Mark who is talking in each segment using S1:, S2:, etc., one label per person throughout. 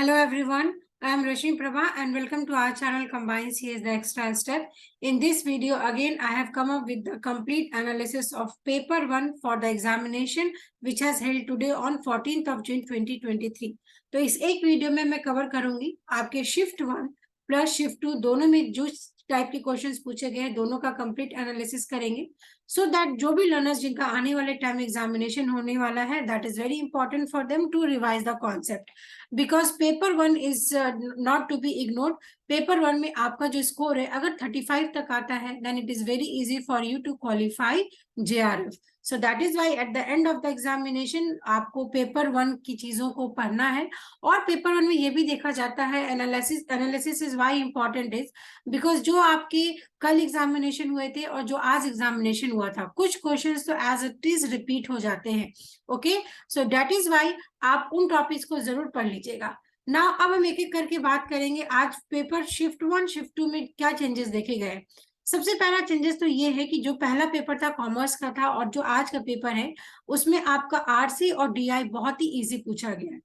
S1: Hello everyone, I am Rashmi Prabha and welcome to our channel Combined CS the Extra Step. In this video again I have come up with the complete analysis of paper 1 for the examination which has held today on 14th of June 2023. तो इस एक video में मैं cover करूंगी आपके shift 1 plus shift 2 दोनों में जो टाइप के क्वेश्चंस पूछे गए हैं दोनों का कंप्लीट एनालिसिस करेंगे सो दैट जो भी लर्नर्स जिनका आने वाले टाइम एग्जामिनेशन होने वाला है that is very important for them to revise the concept because paper 1 is not to be ignored. Paper 1 में आपका जो स्कोर है अगर 35 तक आता है then it is very easy for you to qualify JRF। So that is why at the end of the examination आपको paper 1 की चीजों को पढ़ना है। और पेपर 1 में ये भी देखा जाता है analysis is why important is because जो आपके कल एग्जामिनेशन हुए थे और जो आज एग्जामिनेशन हुआ था कुछ क्वेश्चंस तो एज इट इज रिपीट हो जाते हैं। Okay, so that is why आप उन टॉपिक्स को जरूर पढ़ लीजिएगा। ना अब हम एक एक करके बात करेंगे आज पेपर शिफ्ट 1 शिफ्ट 2 में क्या चेंजेस देखे गए। सबसे पहला चेंजेस तो ये है कि जो पहला पेपर था कॉमर्स का था और जो आज का पेपर है उसमें आपका आरसी और DI बहुत ही इजी पूछा गया है।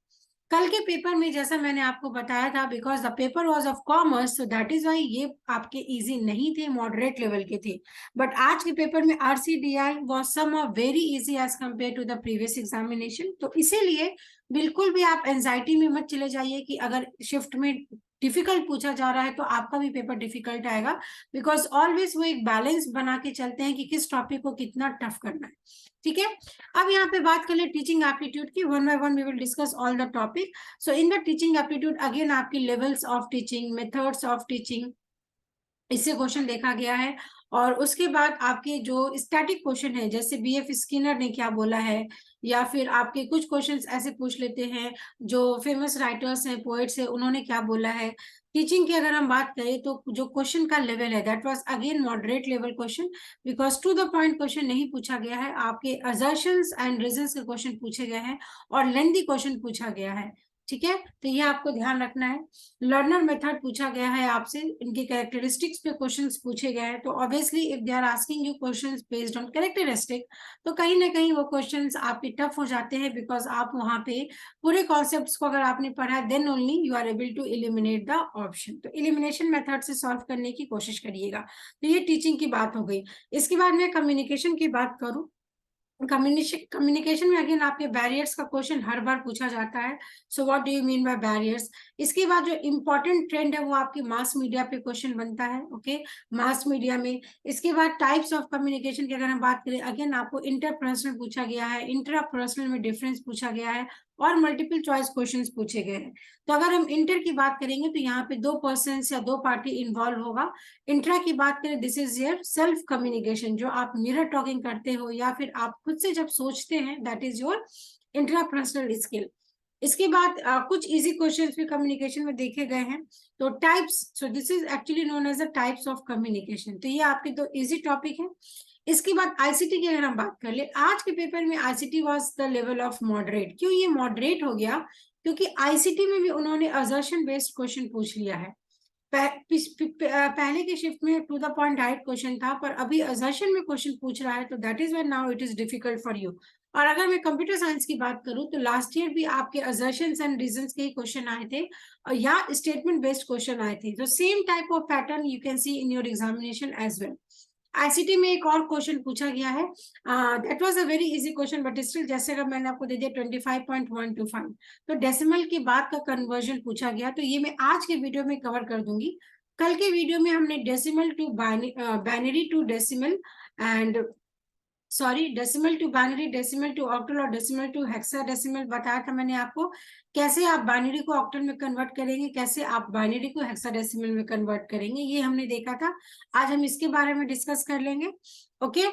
S1: कल के पेपर में जैसा मैंने आपको बताया था because the paper was of commerce so that is why ये आपके इजी नहीं थे, मॉडरेट लेवल के थे। बट आज के पेपर में RCDI was some very easy as compare to the previous examination. तो इसीलिए बिल्कुल भी आप एंजाइटी में मत चले जाइए कि अगर शिफ्ट में डिफिकल्ट पूछा जा रहा है तो आपका भी पेपर डिफिकल्ट आएगा बिकॉज ऑलवेज वो एक बैलेंस बना के चलते हैं कि किस टॉपिक को कितना टफ करना है। ठीक है, अब यहाँ पे बात कर ले टीचिंग एप्टीट्यूड की। One by one we will discuss all the topic. So in the teaching aptitude again आपकी levels of teaching, methods of teaching, इससे क्वेश्चन देखा गया है। और उसके बाद आपके जो स्टैटिक क्वेश्चन है जैसे BF स्किनर ने क्या बोला है या फिर आपके कुछ क्वेश्चंस ऐसे पूछ लेते हैं जो फेमस राइटर्स हैं, पोएट्स हैं, उन्होंने क्या बोला है। टीचिंग की अगर हम बात करें तो जो क्वेश्चन का लेवल है that was again moderate level question because to the point question नहीं पूछा गया है। आपके असर्शंस एंड रीजंस के क्वेश्चन पूछे गए हैं और लेंथी क्वेश्चन पूछा गया है। ठीक है, तो ये आपको ध्यान रखना है। लर्नर मेथड पूछा गया है आपसे, इनके कैरेक्टरिस्टिक्स पे क्वेश्चंस पूछे गए हैं। तो obviously if they are asking you questions based on characteristic तो कहीं ना कहीं वो क्वेश्चंस आपके टफ हो जाते हैं बिकॉज आप वहां पे पूरे कॉन्सेप्ट्स को अगर आपने पढ़ा then only you are able to eliminate the option. तो एलिमिनेशन मेथड से सॉल्व करने की कोशिश करिएगा। तो ये टीचिंग की बात हो गई। इसके बाद मैं कम्युनिकेशन की बात करूं, कम्युनिकेशन में अगेन आपके बैरियर्स का क्वेश्चन हर बार पूछा जाता है। So what do you mean by barriers. इसके बाद जो इंपॉर्टेंट ट्रेंड है वो आपके मास मीडिया पे क्वेश्चन बनता है। ओके, मास मीडिया में। इसके बाद टाइप्स ऑफ कम्युनिकेशन की अगर हम बात करें अगेन आपको इंटरपर्सनल पूछा गया है, इंट्रापर्सनल में डिफरेंस पूछा गया है और मल्टीपल चॉइस क्वेश्चंस पूछे गए हैं। तो अगर हम इंटर की बात करेंगे तो यहाँ पे 2 पर्सन या 2 पार्टी इन्वॉल्व होगा। इंट्रा की बात करें this is your self communication, जो आप मिरर टॉकिंग करते हो या फिर आप खुद से जब सोचते हैं that is your intrapersonal skill. इसके बाद कुछ इजी क्वेश्चंस भी कम्युनिकेशन में देखे गए हैं। तो types, so this is actually known as the types of communication. तो ये आपके 2 इजी टॉपिक है। इसके बाद आईसीटी की अगर हम बात कर ले, आज के पेपर में ICT was the level of moderate. क्यों ये मॉडरेट हो गया? क्योंकि आईसीटी में भी उन्होंने असर्शन बेस्ड क्वेश्चन पूछ लिया है। पहले के शिफ्ट में to the point direct question था पर अभी असर्शन में क्वेश्चन पूछ रहा है तो that is why now it is difficult for you. और अगर मैं कंप्यूटर साइंस की बात करूं तो लास्ट ईयर भी आपके असर्शंस एंड रीजंस के ही क्वेश्चन आए थे और या स्टेटमेंट बेस्ड क्वेश्चन आए थे। तो same type of pattern you can see in your examination as well. ICT में एक और क्वेश्चन पूछा गया है, that was a very easy question but still जैसे अगर मैंने आपको दे दिया 25.125 तो डेसिमल के बाद का कन्वर्जन पूछा गया। तो ये मैं आज के वीडियो में कवर कर दूंगी। कल के वीडियो में हमने decimal to binary to decimal and decimal to binary, decimal to octal और डेसिमल टू हेक्साडेसिमल बताया था मैंने आपको। कैसे आप बाइनरी को ऑक्टल में कन्वर्ट करेंगे, कैसे आप बाइनरी को हेक्साडेसिमल में कन्वर्ट करेंगे, ये हमने देखा था। आज हम इसके बारे में डिस्कस कर लेंगे। ओके,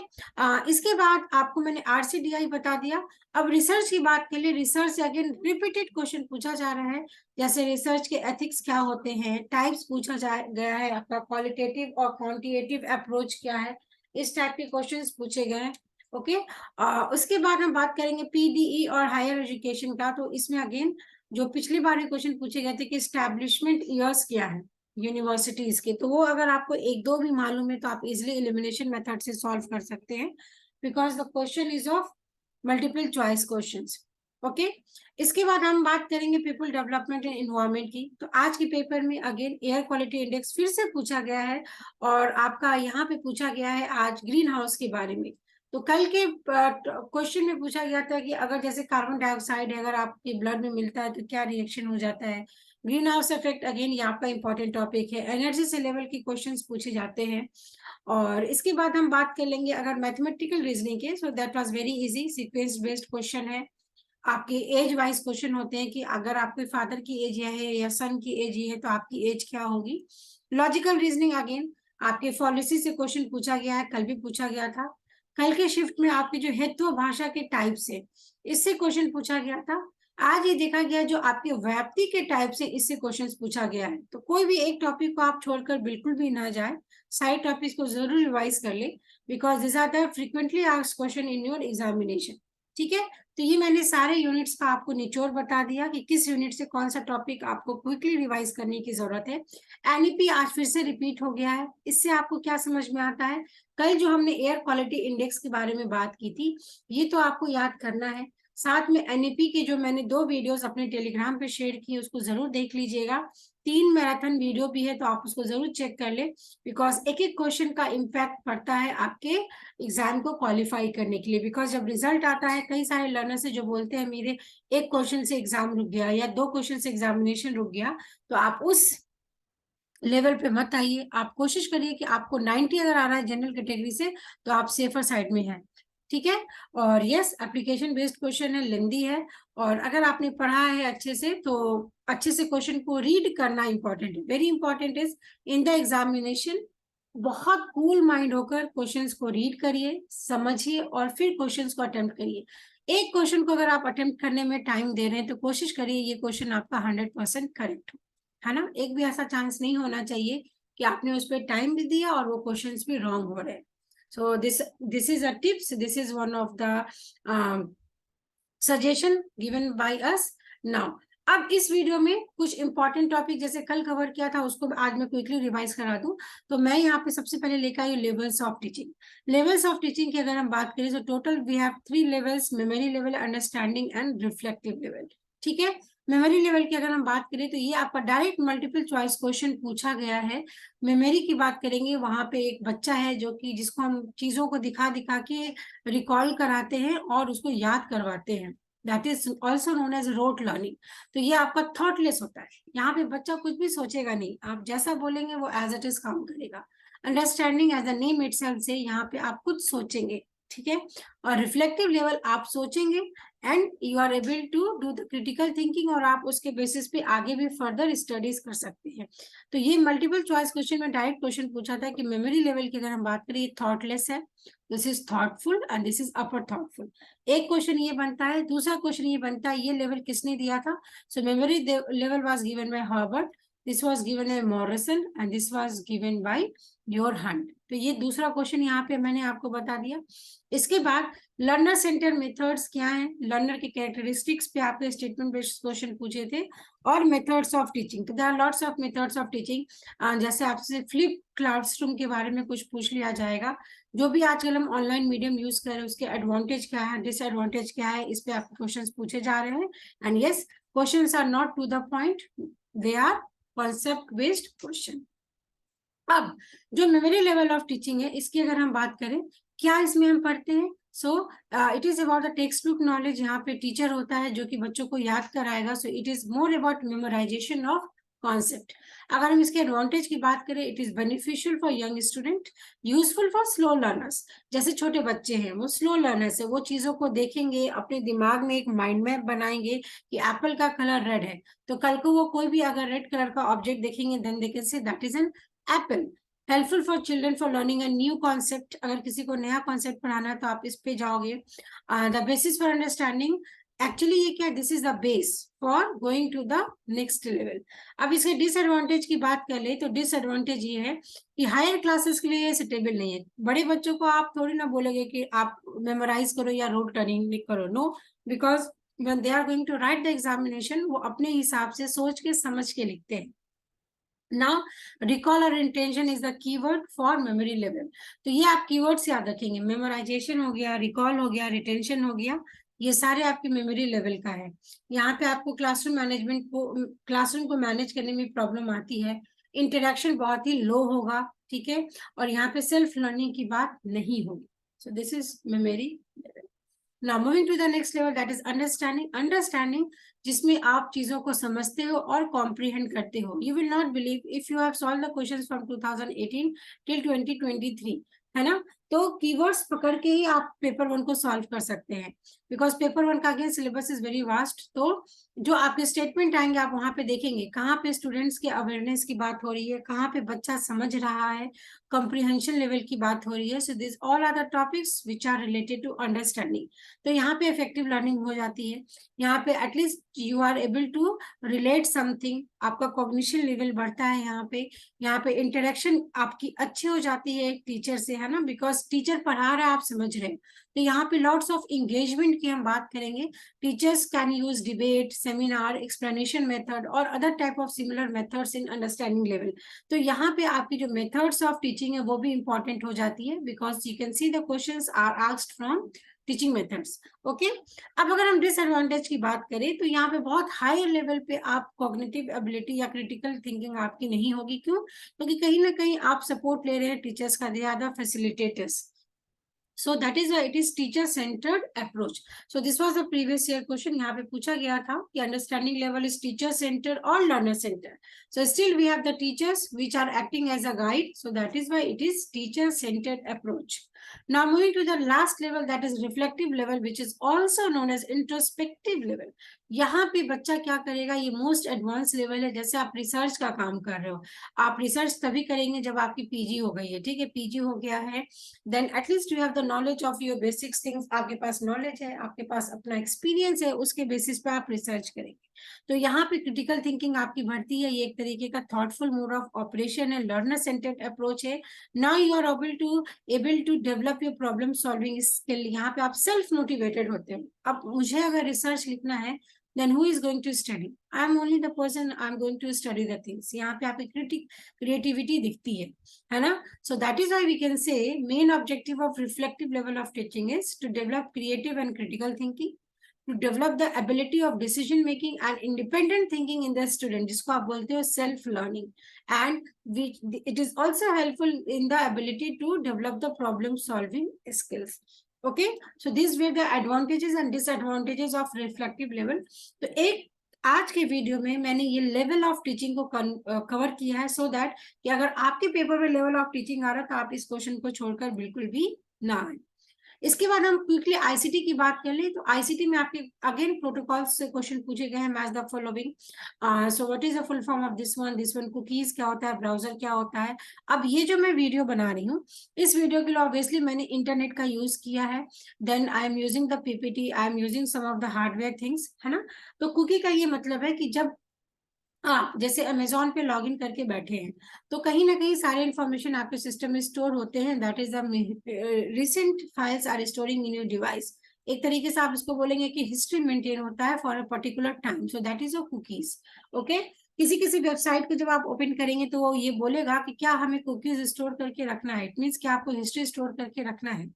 S1: इसके बाद आपको मैंने RCDI बता दिया। अब रिसर्च की बात के लिए रिसर्च से अगेन रिपीटेड क्वेश्चन पूछा जा रहा है जैसे रिसर्च के एथिक्स क्या होते हैं, टाइप्स पूछा जा गया है, आपका क्वालिटेटिव और क्वांटिटेटिव अप्रोच क्या है, इस टाइप के क्वेश्चंस पूछे गए हैं। ओके, उसके बाद हम बात करेंगे PDE और हायर एजुकेशन का। तो इसमें अगेन जो पिछली बार क्वेश्चन पूछे गए थे कि एस्टैब्लिशमेंट ईयर्स क्या है यूनिवर्सिटीज के, तो वो अगर आपको 1-2 भी मालूम है तो आप इजिली एलिमिनेशन मेथड से सॉल्व कर सकते हैं because the question is of multiple choice questions. Okay. इसके बाद हम बात करेंगे पीपल डेवलपमेंट एंड इन्वायरमेंट की। तो आज के पेपर में अगेन एयर क्वालिटी इंडेक्स फिर से पूछा गया है, और आपका यहाँ पे पूछा गया है आज ग्रीन हाउस के बारे में। तो कल के क्वेश्चन में पूछा गया था कि अगर जैसे कार्बन डाइऑक्साइड अगर आपके ब्लड में मिलता है तो क्या रिएक्शन हो जाता है। ग्रीन हाउस इफेक्ट अगेन ये आपका इंपॉर्टेंट टॉपिक है। एनर्जी से लेवल के क्वेश्चंस पूछे जाते हैं। और इसके बाद हम बात कर लेंगे अगर मैथमेटिकल रीजनिंग के, so that was very easy, sequence based question है। आपके एज वाइज क्वेश्चन होते हैं कि अगर आपके फादर की एज यह है या सन की एज ये है तो आपकी एज क्या होगी। लॉजिकल रीजनिंग अगेन आपके पॉलिसी से क्वेश्चन पूछा गया है, कल भी पूछा गया था। कल के शिफ्ट में आपके जो हेतु भाषा के टाइप से इससे क्वेश्चन पूछा गया था। आज ये देखा गया जो आपके व्याप्ति के टाइप से इससे क्वेश्चन पूछा गया है। तो कोई भी एक टॉपिक को आप छोड़कर बिल्कुल भी ना जाए, सारे टॉपिक्स को जरूर रिवाइज कर ले, because this are the frequently asked question in your examination. ठीक है। तो ये मैंने सारे यूनिट्स का आपको निचोड़ बता दिया कि किस यूनिट से कौन सा टॉपिक आपको क्विकली रिवाइज करने की जरूरत है। एनईपी आज फिर से रिपीट हो गया है। इससे आपको क्या समझ में आता है, कल जो हमने एयर क्वालिटी इंडेक्स के बारे में बात की थी ये तो आपको याद करना है। साथ में एनईपी के जो मैंने 2 वीडियोस अपने टेलीग्राम पे शेयर किए उसको जरूर देख लीजिएगा। 3 मैराथन वीडियो भी है तो आप उसको जरूर चेक कर ले, बिकॉज एक एक क्वेश्चन का इम्पैक्ट पड़ता है आपके एग्जाम को क्वालिफाई करने के लिए। बिकॉज जब रिजल्ट आता है कई सारे लर्नर से जो बोलते हैं मेरे एक क्वेश्चन से एग्जाम रुक गया या 2 क्वेश्चन से एग्जामिनेशन रुक गया, तो आप उस लेवल पे मत आइए। आप कोशिश करिए कि आपको 90 अगर आ रहा है जनरल कैटेगरी से तो आप सेफर साइड में हैं। ठीक है। और यस एप्लीकेशन बेस्ड क्वेश्चन है, लेंदी है, और अगर आपने पढ़ा है अच्छे से तो अच्छे से क्वेश्चन को रीड करना इंपॉर्टेंट है, very important is in the examination. बहुत कूल माइंड होकर क्वेश्चंस को रीड करिए, समझिए और फिर क्वेश्चंस को अटेम्प्ट करिए। एक क्वेश्चन को अगर आप अटेम्प्ट करने में टाइम दे रहे हैं तो कोशिश करिए ये क्वेश्चन आपका 100% करेक्ट हो, है ना। एक भी ऐसा चांस नहीं होना चाहिए कि आपने उस पर टाइम भी दिया और वो क्वेश्चंस भी रॉन्ग हो रहे हैं। So this is a tips, this is one of the suggestion given by us now. अब इस वीडियो में कुछ इंपॉर्टेंट टॉपिक जैसे कल कवर किया था उसको आज मैं क्विकली रिवाइज करा दूं। तो मैं यहाँ पे सबसे पहले लेकर आई levels of teaching. Levels of teaching की अगर हम बात करें तो total we have 3 levels, memory level, understanding and reflective level. ठीक है। मेमोरी लेवल की अगर हम बात करें तो ये आपका डायरेक्ट मल्टीपल चॉइस क्वेश्चन पूछा गया है। मेमोरी की बात करेंगे, वहां पे एक बच्चा है जो कि जिसको हम चीजों को दिखा दिखा के रिकॉल कराते हैं और उसको याद करवाते हैं, that is also known as rote learning. तो ये आपका थॉटलेस होता है, यहाँ पे बच्चा कुछ भी सोचेगा नहीं, आप जैसा बोलेंगे वो एज इट इज काम करेगा। Understanding as a name itself से यहाँ पे आप कुछ सोचेंगे। ठीक है। और रिफ्लेक्टिव लेवल आप सोचेंगे and you are able to do the critical thinking, और आप उसके बेसिस पे आगे भी फर्दर स्टडीज कर सकते हैं। तो ये मल्टीपल चॉइस क्वेश्चन में डायरेक्ट क्वेश्चन पूछा था कि मेमोरी लेवल की अगर हम बात करें, ये थॉटलेस है, this is thoughtful and this is upper thoughtful. एक क्वेश्चन ये बनता है। दूसरा क्वेश्चन ये बनता है ये लेवल किसने दिया था। So memory level was given by Herbart, this was given by Morrison and this was given by your Hunt. तो ये दूसरा क्वेश्चन यहाँ पे मैंने आपको बता दिया। इसके बाद लर्नर सेंटर मेथड्स क्या है, लर्नर के कैरेक्टरिस्टिक्स पे आपके स्टेटमेंट बेस्ड क्वेश्चन पूछे थे, और मेथड्स ऑफ टीचिंग। तो there are lots of methods of teaching. जैसे आपसे फ्लिप क्लासरूम के बारे में कुछ पूछ लिया जाएगा। जो भी आजकल हम ऑनलाइन मीडियम यूज कर रहे हैं उसके एडवांटेज क्या है, डिसएडवांटेज क्या है, इस पे आपको क्वेश्चंस पूछे जा रहे हैं। And yes questions are not to the point, they are concept based question. अब जो मेमोरी लेवल ऑफ टीचिंग है इसकी अगर हम बात करें, क्या इसमें हम पढ़ते हैं। So it is about the text book knowledge. यहाँ पे टीचर होता है जो कि बच्चों को याद कराएगा। So it is more about memorisation of concept. अगर हम इसके एडवांटेज की बात करें, it is beneficial for young student, useful for slow learners. जैसे छोटे बच्चे हैं वो स्लो लर्नर्स है, वो चीजों को देखेंगे, अपने दिमाग में एक माइंड मैप बनाएंगे कि एप्पल का कलर रेड है, तो कल को वो कोई भी अगर रेड कलर का ऑब्जेक्ट देखेंगे then they can say that is an apple. Helpful for children for learning a new concept. अगर किसी को नया कॉन्सेप्ट पढ़ाना है तो आप इस पे जाओगे। The basis for understanding, actually ये क्या, this is the base for going to the next level. अब इसके डिसएडवांटेज की बात कर ले तो डिसएडवांटेज ये है कि हायर क्लासेस के लिए सुटेबल नहीं है। बड़े बच्चों को आप थोड़ी ना बोलोगे कि आप मेमोराइज करो या रोड टर्निंग करो, no, because when they are going to write the examination वो अपने हिसाब से सोच के समझ के लिखते हैं। नाउ रिकॉल और intention is the keyword for memory level. तो ये आप कीवर्ड्स याद रखेंगे, मेमोराइजेशन हो गया, रिकॉल हो गया, रिटेंशन हो गया। ये सारे आपके मेमोरी लेवल का है। यहाँ पे आपको क्लासरूम को मैनेज करने में प्रॉब्लम आती है, इंटरेक्शन बहुत ही लो होगा, ठीक है, और यहाँ पे सेल्फ लर्निंग की बात नहीं होगी। सो this is memory level. Now moving to the next level, that is understanding. Understanding जिसमें आप चीजों को समझते हो और comprehend करते हो. You will not believe if you have solved the questions from 2018 till 2023, है ना? तो keywords पकड़ के ही आप पेपर 1 को सॉल्व कर सकते हैं, बिकॉज पेपर 1 का again syllabus is very vast. तो जो आपके स्टेटमेंट आएंगे आप वहां पे देखेंगे कहाँ पे स्टूडेंट्स के अवेयरनेस की बात हो रही है, कहाँ पे बच्चा समझ रहा है, कॉम्प्रिहेंशन लेवल की बात हो रही है। So this all are the topics which are related to understanding. तो यहाँ पे इफेक्टिव लर्निंग हो जाती है। यहाँ पे at least you are able to relate something, आपका कॉग्निशन लेवल बढ़ता है। यहाँ पे इंटरेक्शन आपकी अच्छी हो जाती है एक टीचर से, है ना, बिकॉज टीचर पढ़ा रहा है, आप समझ रहे हैं। तो यहाँ पे लॉट्स ऑफ इंगेजमेंट की हम बात करेंगे। Teachers can use debate, seminar, explanation method और other type of similar methods in understanding level. तो यहाँ पे आपकी जो मेथड्स ऑफ टीचिंग है वो भी इंपॉर्टेंट हो जाती है, because you can see the questions are asked from teaching methods. Okay, अब अगर हम डिसएडवांटेज की बात करें तो यहाँ पे बहुत हाई लेवल पे आप कॉग्निटिव एबिलिटी या क्रिटिकल थिंकिंग आपकी नहीं होगी। क्यों? क्योंकि कहीं ना कहीं आप सपोर्ट ले रहे हैं टीचर्स का, they are the facilitators. So that is why it is teacher centered approach. So this was the previous year question. यहाँ पे पूछा गया था कि understanding level is teacher centered or learner centered. So still we have the teachers which are acting as a guide. So that is why it is teacher centered approach. Now moving to the last level, that is reflective level, which is also known as introspective level. यहाँ पे बच्चा क्या करेगा, ये most advance level है। जैसे आप research का काम कर रहे हो, आप रिसर्च तभी करेंगे जब आपकी पीजी हो गई है, ठीक है, पीजी हो गया है, then at least you have the knowledge of your basic things, आपके पास नॉलेज है, आपके पास अपना एक्सपीरियंस है, उसके बेसिस पे आप रिसर्च करेंगे। तो यहाँ पे क्रिटिकल थिंकिंग आपकी बढ़ती है। ये एक तरीके का थॉटफुल मोड ऑफ ऑपरेशन है, लर्नर सेंटर्ड अप्रोच है। Now you are able to develop your problem solving skill. यहाँ पे आप सेल्फ मोटिवेटेड होते हो। अब मुझे अगर रिसर्च लिखना है, then who is going to study? I am only the person, I am going to study the things. यहाँ पे आपकी creativity दिखती है ना? So that is why we can say main objective of reflective level of teaching is to develop creative and critical thinking, to develop the ability of decision making and independent thinking in the student, जिसको आप बोलते हो self learning, and it is also helpful in the ability to develop the problem solving skills. Okay, so these were the advantages and disadvantages of reflective level. तो एक आज के video में मैंने ये लेवल ऑफ टीचिंग को cover किया है, सो दैट कि अगर आपके पेपर में लेवल ऑफ टीचिंग आ रहा है तो आप इस क्वेश्चन को छोड़कर बिल्कुल भी ना आए। इसके बाद हम क्विकली आईसीटी की बात कर ले। तो आईसीटी में आपके अगेन प्रोटोकॉल्स से क्वेश्चन पूछे गए हैं, match the following. So what is the full form of this one, cookies क्या होता है, ब्राउजर क्या होता है। अब ये जो मैं वीडियो बना रही हूँ, इस वीडियो के लिए ऑब्वियसली मैंने इंटरनेट का यूज किया है, then I am using the PPT, I am using some of the hardware things, है ना। तो कुकी का ये मतलब है कि जब आप जैसे अमेजोन पे लॉगिन करके बैठे हैं तो कहीं ना कहीं सारे इंफॉर्मेशन आपके सिस्टम में स्टोर होते हैं, that is the recent files are storing in your device. एक तरीके से आप इसको बोलेंगे कि हिस्ट्री मेंटेन होता है for a particular time, so that is a cookies. Okay, किसी वेबसाइट को जब आप ओपन करेंगे तो वो ये बोलेगा कि क्या हमें कुकीज स्टोर करके रखना है, इट मीन्स कि आपको हिस्ट्री स्टोर करके रखना है।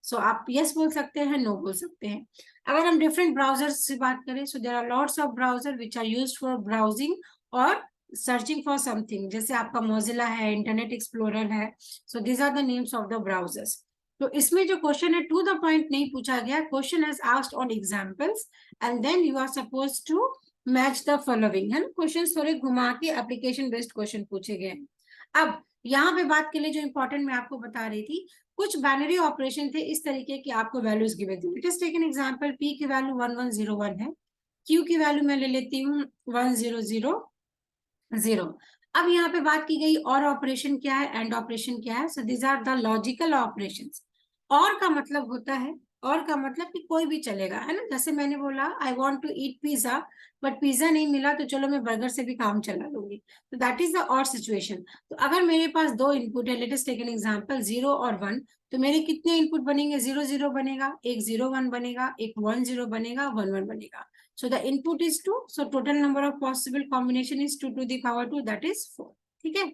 S1: सो आप यस बोल सकते हैं, नो बोल सकते हैं। अगर हम डिफरेंट ब्राउजर्स से बात करें, so there are lots of browser which are used for browsing और सर्चिंग फॉर समथिंग। जैसे आपका मोजिला है, इंटरनेट एक्सप्लोरर है, so these are the names of the browsers. तो इसमें जो क्वेश्चन है टू द पॉइंट नहीं पूछा गया, question has asked on examples and then you are suppose to match the following, है ना। क्वेश्चन थोड़े घुमा के एप्लीकेशन बेस्ड क्वेश्चन पूछे गए। अब यहाँ पे बात के लिए जो इंपॉर्टेंट मैं आपको बता रही थी, कुछ बाइनरी ऑपरेशन थे इस तरीके की, आपको वैल्यूज गिवन थी। Let us take an example, P की वैल्यू 1101 है, क्यू की वैल्यू मैं ले लेती हूँ 1000। अब यहाँ पे बात की गई और ऑपरेशन क्या है, एंड ऑपरेशन क्या है। So these are the logical operations. Or का मतलब होता है, और का मतलब कि कोई भी चलेगा, है ना। जैसे मैंने बोला I want to eat pizza, but pizza नहीं मिला तो चलो मैं बर्गर से भी काम चला लूंगी, तो that is the or situation. तो अगर मेरे पास दो इनपुट है, let us take an example 0 और 1, तो मेरे कितने इनपुट बनेंगे, 0 0 बनेगा, एक 0 1 बनेगा, एक 1 0 बनेगा, 1 1 बनेगा। So the input is 2, so total number of possible combination is 2 to the power 2, that is 4। ठीक है।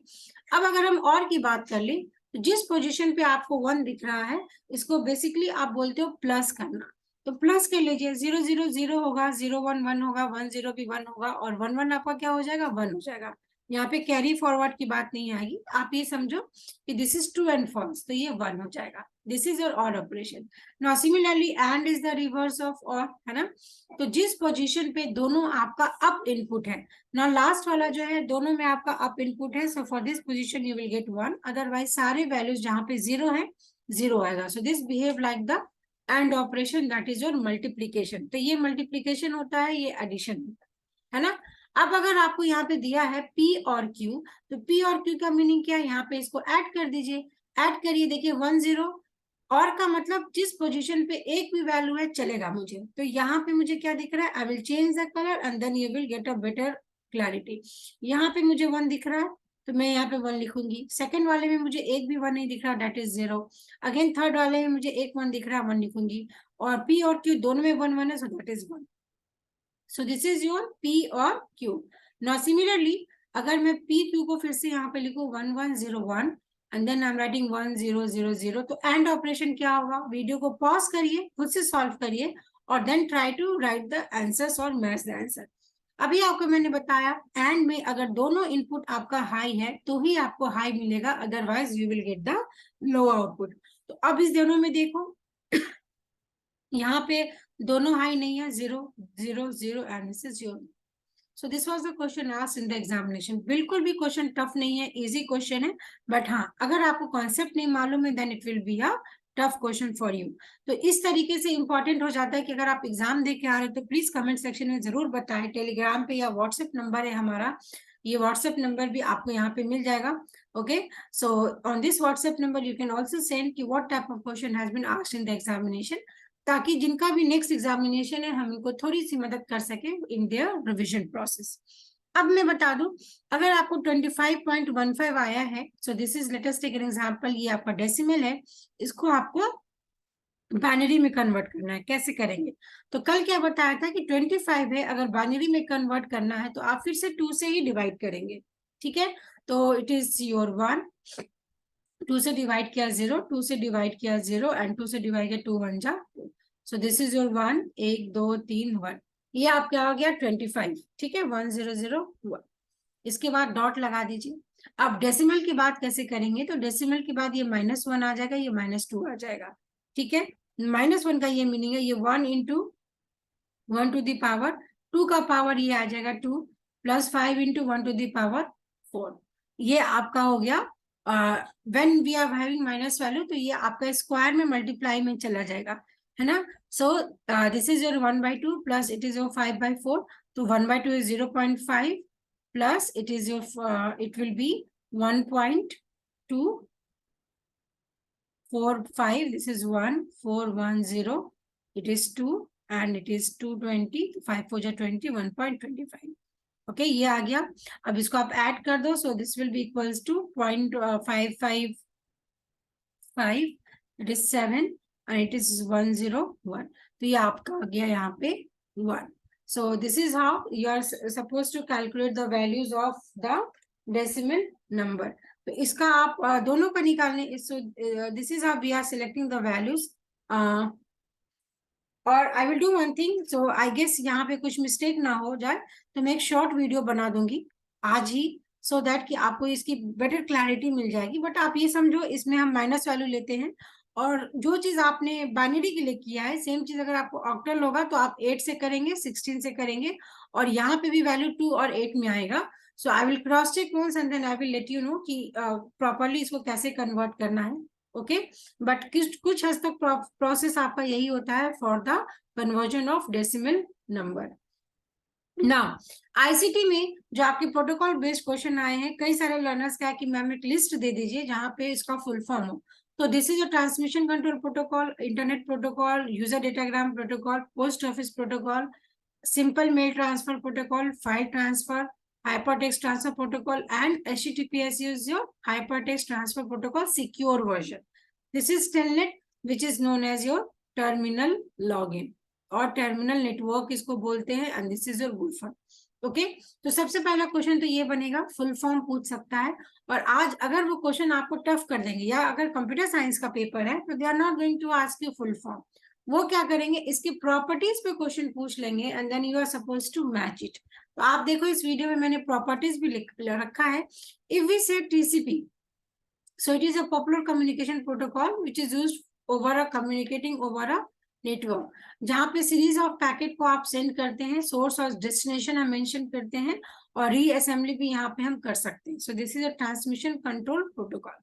S1: अब अगर हम और की बात कर ले, तो जिस पोजीशन पे आपको 1 दिख रहा है, इसको बेसिकली आप बोलते हो प्लस करना। तो प्लस कर लीजिए, 0 0 0 होगा, 0 1 1 होगा, 1 0 भी 1 होगा, और 1 1 आपका क्या हो जाएगा, 1 हो जाएगा। यहाँ पे कैरी फॉरवर्ड की बात नहीं आएगी, आप ये समझो कि this is true and false, तो ये 1 हो जाएगा। This is your or operation. Now similarly and is the reverse of or, है ना। तो जिस पोजीशन पे दोनों आपका अप इनपुट है, ना लास्ट वाला जो है दोनों में आपका अप इनपुट है, so for this position you will gate 1, otherwise सारे वैल्यूज जहाँ पे 0 है 0 आएगा। So this behave like the end operation, that is your multiplication. तो ये मल्टीप्लीकेशन होता है, ये एडिशन होता है ना। अब अगर आपको यहाँ पे दिया है P और Q, तो P और Q का मीनिंग क्या है, यहाँ पे इसको ऐड कर दीजिए। ऐड करिए, देखिए 1 0, और का मतलब जिस पोजीशन पे एक भी वैल्यू है चलेगा मुझे। तो यहाँ पे मुझे क्या दिख रहा है, I will change the colour and then you will get a better clarity. यहाँ पे मुझे 1 दिख रहा है, तो मैं यहाँ पे 1 लिखूंगी। सेकंड वाले में मुझे एक भी 1 नहीं दिख रहा, दैट इज 0। अगेन थर्ड वाले में मुझे एक 1 दिख रहा है, 1 लिखूंगी। और P और Q दोनों में 1 1 है, सो that is 1। So this is your P और Q। नाउ सिमिलरली अगर मैं P Q को फिर से यहाँ पे लिखूं 1 1 0 1 and then I am writing 1 0 0 0, तो एंड ऑपरेशन क्या होगा, वीडियो को पॉज करिए, खुद से सॉल्व करिए, और then try to write the answers और मैच द आंसर। अभी आपको मैंने बताया एंड में अगर दोनों इनपुट आपका हाई है तो ही आपको हाई मिलेगा, otherwise you will get the low output. तो अब इस दोनों में देखो यहाँ पे दोनों हाई नहीं है, 0 0 0 and this is 0। So this was the question asked in the examination. बिल्कुल भी क्वेश्चन टफ नहीं है, इजी क्वेश्चन है, बट हाँ अगर आपको कॉन्सेप्ट नहीं मालूम है then it will be a tough question for you. तो इस तरीके से इंपॉर्टेंट हो जाता है कि अगर आप एग्जाम दे के आ रहे हो तो प्लीज कमेंट सेक्शन में जरूर बताएं। टेलीग्राम पे या व्हाट्सएप नंबर है हमारा, ये व्हाट्सएप नंबर भी आपको यहाँ पे मिल जाएगा। Okay, so on this WhatsApp number you can also send कि what type of question has been asked in the examination, ताकि जिनका भी नेक्स्ट एग्जामिनेशन है हम इनको थोड़ी सी मदद कर सके इन देयर रिविजन प्रोसेस। अब मैं बता दूं, अगर आपको 25.15 आया है, so this is let's take an example, ये आपका डेसिमल है, इसको आपको बाइनरी में कन्वर्ट करना है। कैसे करेंगे, तो कल क्या बताया था कि 25 है, अगर बाइनरी में कन्वर्ट करना है तो आप फिर से 2 से ही डिवाइड करेंगे। ठीक है, तो इट इज योर 1, 2 से डिवाइड किया 0, 2 से डिवाइड किया 0 एंड 2 से डिवाइड किया 2 1 जा 2। सो दिस इज योर 1, 1 2 3 1, ये आपका आ गया 25। ठीक है, 1 0 0 1। इसके बाद डॉट लगा दीजिए। अब डेसिमल की बात कैसे करेंगे, तो डेसिमल के बाद ये -1 आ जाएगा, ये -2 आ जाएगा। ठीक है, -1 का ये मीनिंग है, ये 1 इंटू 1 टू दावर 2 का पावर ये आ जाएगा 2, प्लस 5 इंटू 1 टू दावर 4। ये आपका हो गया, when we are having minus value तो ये आपका स्क्वायर में मल्टीप्लाई में चला जाएगा, है ना। सो this is your 1/2 plus it is your 5/4, तो 1/2 is 0.5 plus it is your it will B 1.245, this is 1410, it is 2 and it is 220, 5 4 जा 20, 1.25। ओके, ये आ गया। अब इसको आप ऐड कर दो, so this will be equals to 0.555, it is 7 and it is 101। तो ये आपका आ गया यहाँ पे 1। So this is how you are suppose to calculate the values of the decimal number. तो इसका आप दोनों का निकालने, this is how we are selecting the values. और I will do one thing, so I guess यहाँ पे कुछ मिस्टेक ना हो जाए, तो मैं एक शॉर्ट वीडियो बना दूंगी आज ही, सो दैट कि आपको इसकी बेटर क्लैरिटी मिल जाएगी। बट आप ये समझो इसमें हम माइनस वैल्यू लेते हैं, और जो चीज आपने बाइनरी के लिए किया है सेम चीज अगर आपको ऑक्टल होगा तो आप 8 से करेंगे, 16 से करेंगे, और यहाँ पे भी वैल्यू 2 और 8 में आएगा। So I will cross check once and then I will let you know कि प्रॉपरली इसको कैसे कन्वर्ट करना है। ओके, बट कुछ हद तक प्रोसेस आपका यही होता है for the conversion of decimal number. ना आईसीटी में जो आपके प्रोटोकॉल बेस्ड क्वेश्चन आए हैं, कई सारे लर्नर्स का है कि मैम एक लिस्ट दे दीजिए जहां पे इसका फुल फॉर्म हो। तो this is a transmission control protocol, internet protocol, user datagram protocol, post office protocol, simple mail transfer protocol, file transfer, hypertext transfer protocol, and HTTPS is your hypertext transfer protocol secure version. This is telnet, which is known as your terminal login और terminal network इसको बोलते हैं, and this is your wolfer. Okay, तो सबसे पहला question तो ये बनेगा, फुल फॉर्म पूछ सकता है। और आज अगर वो क्वेश्चन आपको टफ कर देंगे, या अगर कंप्यूटर साइंस का पेपर है तो they are not going to ask you full form, वो क्या करेंगे, इसकी प्रॉपर्टीज पे क्वेश्चन पूछ लेंगे and then you are suppose to match it. तो आप देखो इस वीडियो में मैंने प्रॉपर्टीज भी लिख रखा है। इफ वी से TCP, so it is a popular communication protocol which is used over a communicating over a network, जहाँ पे सीरीज ऑफ पैकेट को आप सेंड करते हैं, सोर्स और डेस्टिनेशन हम मेंशन करते हैं और रीअसेंबली भी यहाँ पे हम कर सकते हैं। So this is a transmission control protocol.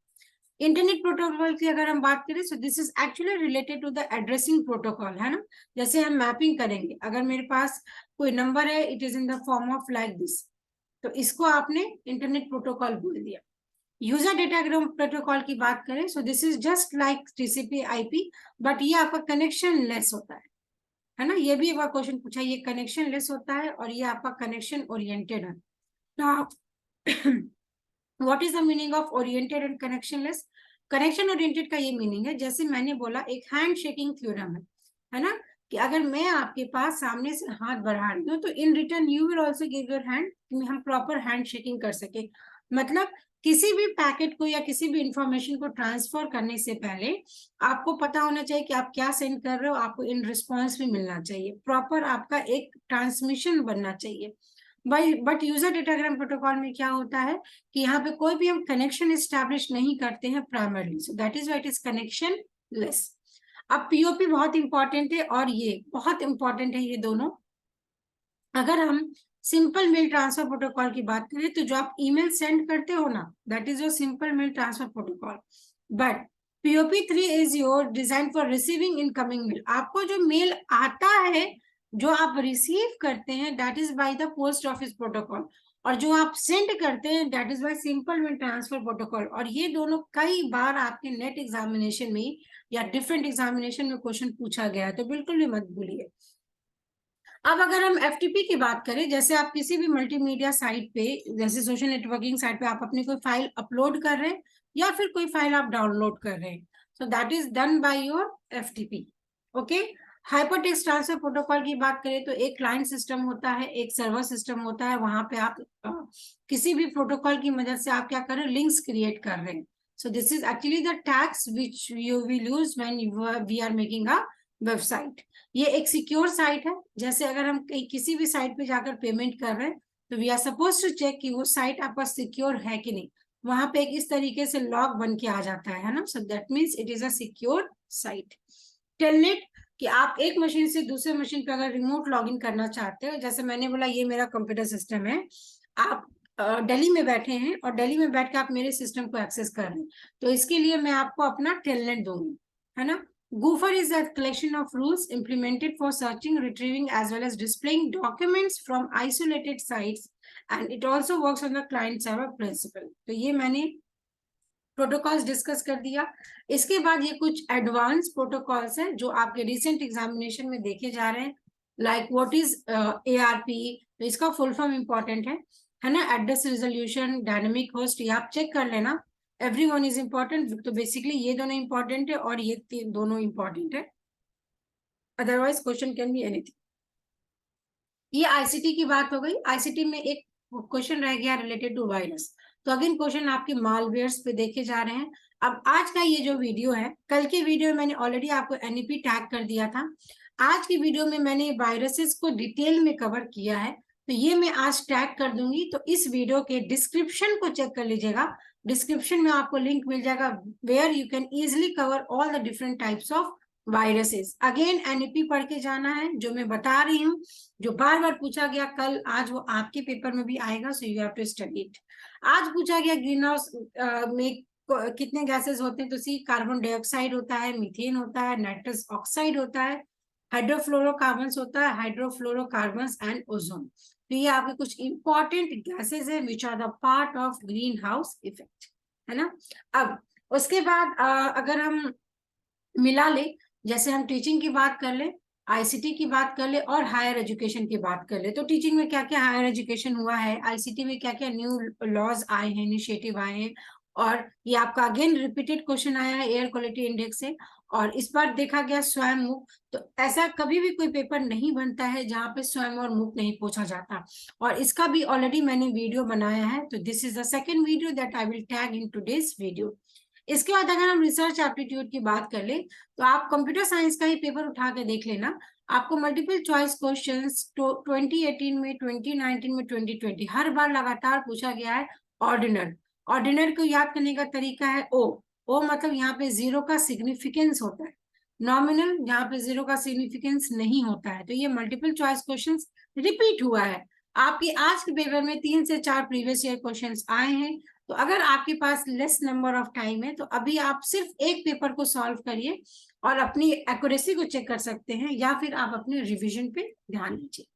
S1: Internet protocol की अगर हम बात करें, so this is actually related to the addressing protocol, है ना। जैसे हम मैपिंग करेंगे, अगर मेरे पास कोई नंबर है, it is in the form of like this, तो इसको आपने इंटरनेट प्रोटोकॉल बोल दिया। यूजर डेटाग्राम प्रोटोकॉल की बात करें, so this is just like TCP IP, but ये आपका कनेक्शन लेस होता है ना। ये भी एक बार क्वेश्चन पूछा, ये कनेक्शन लेस होता है और ये आपका कनेक्शन ओरिएंटेड है। What is the meaning of oriented and connection less? Connection oriented का ये मीनिंग है, जैसे मैंने बोला एक हैंड शेकिंग थ्योरम है ना, कि अगर मैं आपके पास सामने से हाथ बढ़ा रही हूँ तो in return you will also give your hand, हम प्रॉपर हैंड शेकिंग कर सके। मतलब किसी भी पैकेट को या किसी भी इंफॉर्मेशन को ट्रांसफर करने से पहले आपको पता होना चाहिए कि आप क्या सेंड कर रहे हो, आपको इन रिस्पॉन्स भी मिलना चाहिए, प्रॉपर आपका एक ट्रांसमिशन बनना चाहिए। बट यूजर डेटाग्राम प्रोटोकॉल में क्या होता है कि यहाँ पे कोई भी हम कनेक्शन एस्टैब्लिश नहीं करते हैं primarily, so that is why it is connection less. अब पीओपी बहुत इंपॉर्टेंट है और ये बहुत इंपॉर्टेंट है, ये दोनों। अगर हम सिंपल मेल ट्रांसफर प्रोटोकॉल की बात करें, तो जो आप ईमेल सेंड करते हो ना, that is your simple mail transfer protocol. But POP3 is your design for receiving incoming mail. आपको जो मेल आता है, जो आप रिसीव करते हैं, that is by the post office protocol, और जो आप सेंड करते हैं that is by simple mail transfer protocol. और ये दोनों कई बार आपके नेट एग्जामिनेशन में या डिफरेंट एग्जामिनेशन में क्वेश्चन पूछा गया है, तो बिल्कुल भी मत भूलिए। अब अगर हम FTP की बात करें, जैसे आप किसी भी मल्टीमीडिया साइट पे, जैसे सोशल नेटवर्किंग साइट पे आप अपनी कोई फाइल अपलोड कर रहे हैं या फिर कोई फाइल आप डाउनलोड कर रहे हैं, सो that is done by your FTP। Okay. Hypertext transfer protocol की बात करें तो एक क्लाइंट सिस्टम होता है, एक सर्वर सिस्टम होता है, वहां पे आप किसी भी प्रोटोकॉल की मदद से आप क्या कर रहे हैं, लिंक्स क्रिएट कर रहे हैं। So this is actually the tags which you will use when we are making a website. ये एक सिक्योर साइट है, जैसे अगर हम किसी भी साइट पे जाकर पेमेंट कर रहे हैं तो we are suppose to check कि वो साइट आपका सिक्योर है कि नहीं। वहां पे एक इस तरीके से लॉग बन के आ जाता है ना, so that means it is a secure site. Telnet, कि आप एक मशीन से दूसरे मशीन पे अगर रिमोट लॉगिन करना चाहते हो, जैसे मैंने बोला ये मेरा कंप्यूटर सिस्टम है, आप दिल्ली में बैठे हैं और दिल्ली में बैठ के आप मेरे सिस्टम को एक्सेस कर रहे हैं, तो इसके लिए मैं आपको अपना टेलनेट दूंगी, है ना। Gopher is a collection of rules implemented for searching, retrieving, as well as displaying documents from isolated sites, and it also works on the client server principle. तो ये मैंने प्रोटोकॉल्स डिस्कस कर दिया। इसके बाद ये कुछ एडवांस प्रोटोकॉल्स हैं जो आपके रिसेंट एग्जामिनेशन में देखे जा रहे हैं, लाइक व्हाट इज ARP, तो इसका फुल फॉर्म इंपॉर्टेंट है ना, एड्रेस रिजोल्यूशन, डायनेमिक होस्ट, ये आप चेक कर लेना, एवरीवन इज इंपॉर्टेंट। तो बेसिकली ये दोनों इंपॉर्टेंट है और ये दोनों इंपॉर्टेंट है, otherwise question can be anything. ये ICT की बात हो गई। ICT में एक क्वेश्चन रह गया रिलेटेड टू वायरस, तो अगेन क्वेश्चन आपके मालवेयर्स पे देखे जा रहे हैं। अब आज का ये जो वीडियो है, कल के वीडियो में मैंने ऑलरेडी आपको NEP टैग कर दिया था, आज की वीडियो में मैंने वायरसेस को डिटेल में कवर किया है, तो ये मैं आज टैग कर दूंगी। तो इस वीडियो के डिस्क्रिप्शन को चेक कर लीजिएगा, डिस्क्रिप्शन में आपको लिंक मिल जाएगा where you can easily cover all the different types of viruses. Again NEP पढ़ के जाना है, जो मैं बता रही हूँ, जो बार बार पूछा गया कल, आज वो आपके पेपर में भी आएगा, so you have to study it. आज पूछा गया ग्रीन हाउस में कितने गैसेस होते हैं, तो सी कार्बन डाइऑक्साइड होता है, मीथेन होता है, नाइट्रस ऑक्साइड होता है, हाइड्रोफ्लोरोकार्बन्स होता है, हाइड्रोफ्लोरोकार्बन्स एंड ओजोन। तो ये आपके कुछ इंपॉर्टेंट गैसेस है which are the part of greenhouse effect, है ना। अब उसके बाद अगर हम मिला ले, जैसे हम टीचिंग की बात कर ले, ICT की बात कर ले और हायर एजुकेशन की बात कर ले, तो टीचिंग में क्या क्या हायर एजुकेशन हुआ है, ICT में क्या क्या न्यू लॉज आए हैं, इनिशिएटिव आए हैं, और ये आपका अगेन रिपीटेड क्वेश्चन आया है एयर क्वालिटी इंडेक्स से, और इस बार देखा गया स्वयं मुख। तो ऐसा कभी भी कोई पेपर नहीं बनता है जहां पे स्वयं और मुख नहीं पूछा जाता, और इसका भी ऑलरेडी मैंने वीडियो बनाया है, तो this is the second video that I will tag in today's video. इसके बाद अगर हम रिसर्च एप्टीट्यूड की बात कर ले तो आप कंप्यूटर साइंस का ही पेपर उठा के देख लेना, आपको मल्टीपल चॉइस क्वेश्चंस 2018 में, 2019 में, 2020 हर बार लगातार पूछा गया है ऑर्डिनल। ऑर्डिनल को याद करने का तरीका है ओ मतलब यहाँ पे जीरो का सिग्निफिकेंस होता है, नॉमिनल यहाँ पे जीरो का सिग्निफिकेंस नहीं होता है। तो ये मल्टीपल चॉइस क्वेश्चंस रिपीट हुआ है। आपके आज के पेपर में 3 से 4 प्रीवियस ईयर क्वेश्चंस आए हैं। तो अगर आपके पास लेस नंबर ऑफ टाइम है तो अभी आप सिर्फ एक पेपर को सॉल्व करिए और अपनी एक्यूरेसी को चेक कर सकते हैं, या फिर आप अपने रिवीजन पे ध्यान दीजिए।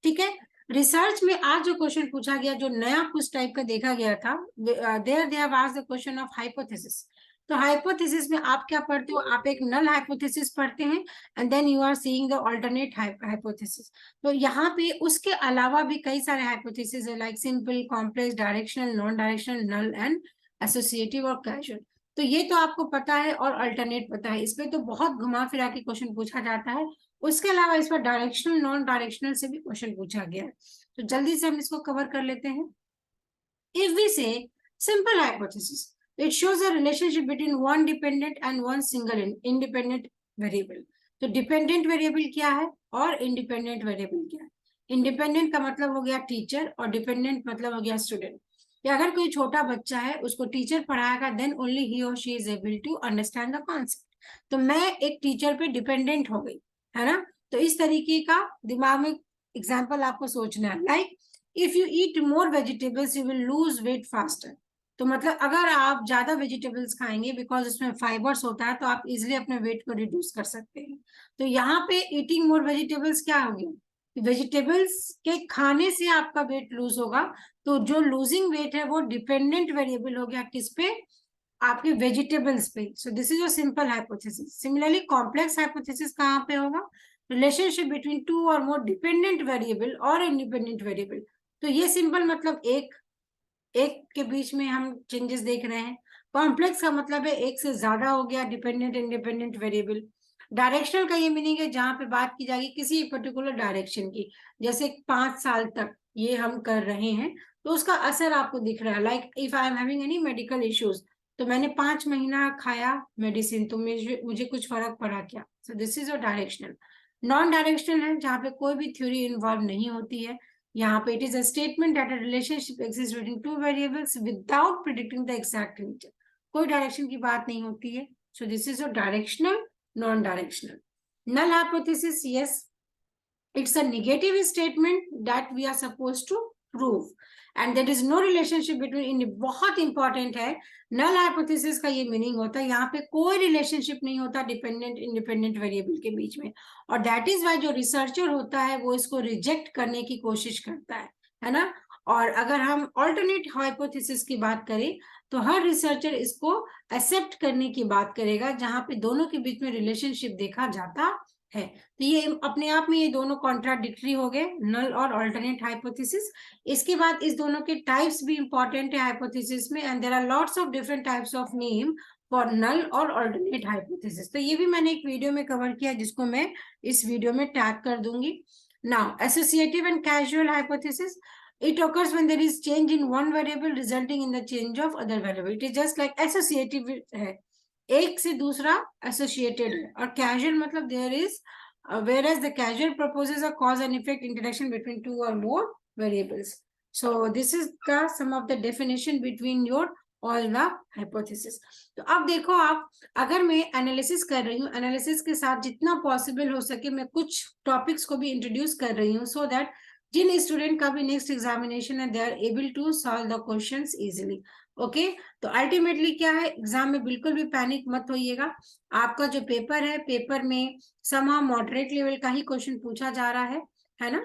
S1: ठीक है, रिसर्च में आज जो क्वेश्चन पूछा गया, जो नया कुछ टाइप का देखा गया था, there they have asked the question of hypothesis. तो हाइपोथेसिस में आप क्या पढ़ते हो, आप एक नल हाइपोथेसिस पढ़ते हैं and then you are seeing the alternate hypothesis. तो यहाँ पे उसके अलावा भी कई सारे हाइपोथेसिस है, like simple, complex, directional, non directional, null and associative और कैजुअल। तो ये तो आपको पता है और अल्टरनेट पता है, इसमें तो बहुत घुमा फिरा के क्वेश्चन पूछा जाता है। उसके अलावा इस पर डायरेक्शनल, नॉन डायरेक्शनल से भी क्वेश्चन पूछा गया है। तो जल्दी से हम इसको कवर कर लेते हैं। If we say simple hypothesis, it shows a relationship between one dependent and one single independent variable. तो डिपेंडेंट वेरिएबल क्या है और इंडिपेंडेंट वेरिएबल क्या है? इंडिपेंडेंट का मतलब हो गया टीचर और डिपेंडेंट मतलब हो गया स्टूडेंट। या अगर कोई छोटा बच्चा है, उसको टीचर पढ़ाएगा, देन ओनली ही और she is able to understand the concept. तो मैं एक टीचर पे डिपेंडेंट हो गई, है ना? तो इस तरीके का दिमाग में एग्जाम्पल आपको सोचना है, like if you eat more vegetables you will lose weight faster. तो मतलब अगर आप ज्यादा वेजिटेबल्स खाएंगे, बिकॉज उसमें फाइबर्स होता है, तो आप इजिली अपने वेट को रिड्यूस कर सकते हैं। तो यहाँ पे ईटिंग मोर वेजिटेबल्स क्या हो गया, वेजिटेबल्स के खाने से आपका वेट लूज होगा। तो जो लूजिंग वेट है वो डिपेंडेंट वेरिएबल हो गया किस पे, आपके वेजिटेबल्स पे। सो this is your simple hypothesis. Similarly complex hypothesis कहाँ पे होगा, रिलेशनशिप बिटवीन टू और मोर डिपेंडेंट वेरिएबल और इंडिपेंडेंट वेरिएबल। तो ये सिंपल मतलब एक के बीच में हम चेंजेस देख रहे हैं। कॉम्प्लेक्स का मतलब है एक से ज्यादा हो गया डिपेंडेंट इंडिपेंडेंट वेरिएबल। डायरेक्शनल का ये मीनिंग है जहां पे बात की जाएगी किसी पर्टिकुलर डायरेक्शन की, जैसे 5 साल तक ये हम कर रहे हैं तो उसका असर आपको दिख रहा है। Like if I am having any medical issues, तो मैंने 5 महीना खाया मेडिसिन, तो मुझे कुछ फर्क पड़ा क्या? सो this is a directional. Non directional है जहाँ पे कोई भी थ्योरी इन्वॉल्व नहीं होती है। यहाँ पे it is a statement that a relationship exist between two variables without predicting the exact nature. कोई डायरेक्शन की बात नहीं होती है। So this is a directional, non directional. null hypothesis, yes, it's a negative statement that we are supposed to prove and there is no relationship between, बहुत important है। Null hypothesis का ये मीनिंग होता है यहाँ पे कोई रिलेशनशिप नहीं होता डिपेंडेंट इंडिपेंडेंट वेरिएबल के बीच में, और दैट इज वाई जो रिसर्चर होता है वो इसको रिजेक्ट करने की कोशिश करता है ना? और अगर हम ऑल्टरनेट हाइपोथेसिस की बात करें तो हर रिसर्चर इसको एक्सेप्ट करने की बात करेगा जहां पे दोनों के बीच में रिलेशनशिप देखा जाता है। तो ये अपने आप में ये दोनों कॉन्ट्राडिक्टरी हो गए, नल और अल्टरनेट हाइपोथेसिस। इसके बाद इस दोनों के टाइप्स भी इंपॉर्टेंट है हाइपोथेसिस में, and there are lots of different types of name for null और अल्टरनेट हाइपोथेसिस। तो ये भी मैंने एक वीडियो में कवर किया जिसको मैं इस वीडियो में टैग कर दूंगी। Now associative and casual hypothesis, it occurs when there is change in one variable resulting in the change of other variable. It is just like associative है, एक से दूसरा associated है, और casual मतलब there is whereas the casual proposes a cause and effect interaction between two or more variables. So this is the some of the definition between your all the hypothesis. तो अब देखो आप, अगर मैं analysis कर रही हूँ, एनालिसिस के साथ जितना पॉसिबल हो सके मैं कुछ टॉपिक्स को भी इंट्रोड्यूस कर रही हूँ, सो दैट जिन स्टूडेंट का भी नेक्स्ट एग्जामिनेशन है they are able to solve the questions easily. Okay, तो अल्टीमेटली क्या है, एग्जाम में बिल्कुल भी पैनिक मत होइएगा। आपका जो पेपर है, पेपर में समहाउ मॉडरेट लेवल का ही क्वेश्चन पूछा जा रहा है ना?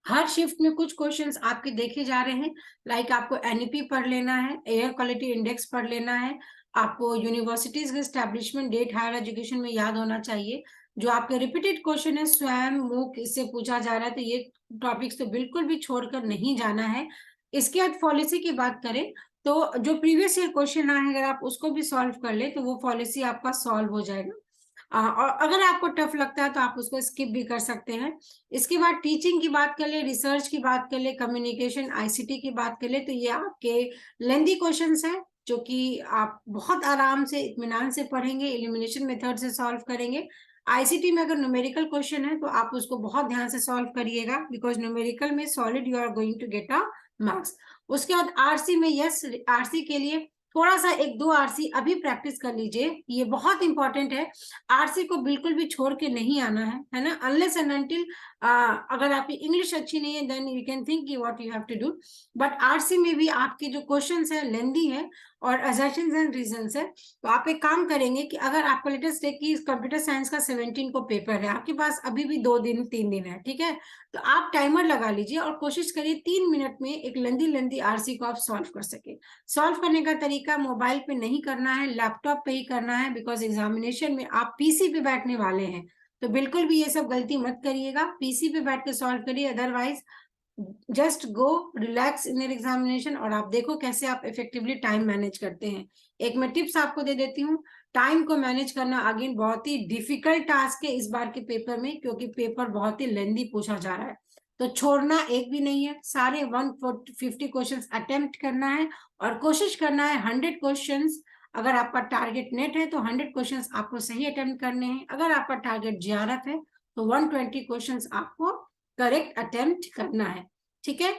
S1: हर शिफ्ट में कुछ क्वेश्चंस आपके देखे जा रहे हैं, लाइक आपको एनईपी पढ़ लेना है, एयर क्वालिटी इंडेक्स पढ़ लेना है, आपको यूनिवर्सिटीज के एस्टेब्लिशमेंट डेट हायर एजुकेशन में याद होना चाहिए। जो आपके रिपीटेड क्वेश्चन है स्वयं मूक इससे पूछा जा रहा है, तो ये टॉपिक्स तो बिल्कुल भी छोड़कर नहीं जाना है। इसके बाद पॉलिसी की बात करें तो जो प्रीवियस ईयर क्वेश्चन आए अगर आप उसको भी सॉल्व कर ले तो वो पॉलिसी आपका सॉल्व हो जाएगा। और अगर आपको टफ लगता है तो आप उसको स्किप भी कर सकते हैं। इसके बाद टीचिंग की बात कर ले, रिसर्च की बात कर ले, कम्युनिकेशन आईसीटी की बात कर ले, तो ये आपके लेंदी क्वेश्चंस है। जो कि आप बहुत आराम से इत्मीनान से पढ़ेंगे, एलिमिनेशन मेथड से सॉल्व करेंगे। आईसीटी में अगर न्यूमेरिकल क्वेश्चन है तो आप उसको बहुत ध्यान से सॉल्व करिएगा, बिकॉज न्यूमेरिकल में solid you are going to get a marks. उसके बाद आरसी में, यस, आरसी के लिए थोड़ा सा 1-2 आरसी अभी प्रैक्टिस कर लीजिए, ये बहुत इंपॉर्टेंट है। आरसी को बिल्कुल भी छोड़ के नहीं आना है ना, अनलेस एंड अनटिल अगर आपकी इंग्लिश अच्छी नहीं है देन यू कैन थिंक कि what you have to do. But RC में भी आपके जो क्वेश्चंस है लेंदी है और असर्शंस एंड रीजंस है। तो आप एक काम करेंगे कि अगर आपका लेटेस्ट डे की कंप्यूटर साइंस का 17 को पेपर है, आपके पास अभी भी 2-3 दिन है, ठीक है, तो आप टाइमर लगा लीजिए और कोशिश करिए 3 मिनट में एक लेंदी आरसी को आप सॉल्व कर सके। सॉल्व करने का तरीका मोबाइल पे नहीं करना है, लैपटॉप पे ही करना है, बिकॉज एग्जामिनेशन में आप पीसी पे बैठने वाले हैं। तो बिल्कुल भी ये सब गलती मत करिएगा, पीसी पे बैठ के सॉल्व करिए, otherwise just go relax in examination और आप देखो कैसे आप इफेक्टिवली टाइम मैनेज करते हैं। एक मैं टिप्स आपको दे देती हूँ, टाइम को मैनेज करना अगेन बहुत ही डिफिकल्ट टास्क है इस बार के पेपर में, क्योंकि पेपर बहुत ही लेंदी पूछा जा रहा है। तो छोड़ना एक भी नहीं है, सारे 150 क्वेश्चंस अटेम्प्ट करना है और कोशिश करना है 100 क्वेश्चंस। अगर आपका टारगेट नेट है तो 100 क्वेश्चंस आपको सही अटेम्प्ट करने हैं। अगर आपका टारगेट जीआरएफ है तो 120 क्वेश्चंस आपको करेक्ट अटेम्प्ट करना है, ठीक है।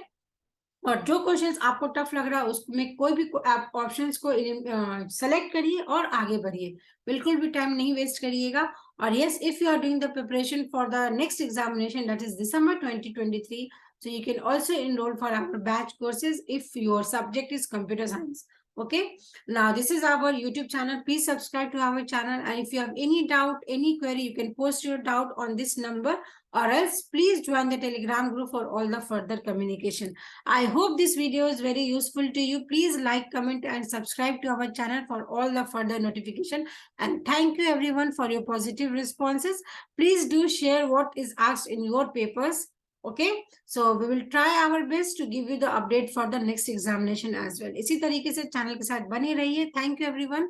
S1: और जो क्वेश्चंस आपको टफ लग रहा है उसमें कोई भी आप ऑप्शंस को सेलेक्ट करिए और आगे बढ़िए, बिल्कुल भी टाइम नहीं वेस्ट करिएगा। और yes, if you are doing the preparation for the next examination that is December 2023, so you can also enroll for our batch courses if your subject is computer science. Okay, now this is our YouTube channel. Please subscribe to our channel, and if you have any doubt, any query, you can post your doubt on this number, or else please join the Telegram group for all the further communication. I hope this video is very useful to you. Please like, comment, and subscribe to our channel for all the further notification. And thank you everyone for your positive responses. Please do share what is asked in your papers. Okay, so we will try our best to give you the update for the next examination as well. इसी तरीके से channel के साथ बने रहिए. Thank you everyone.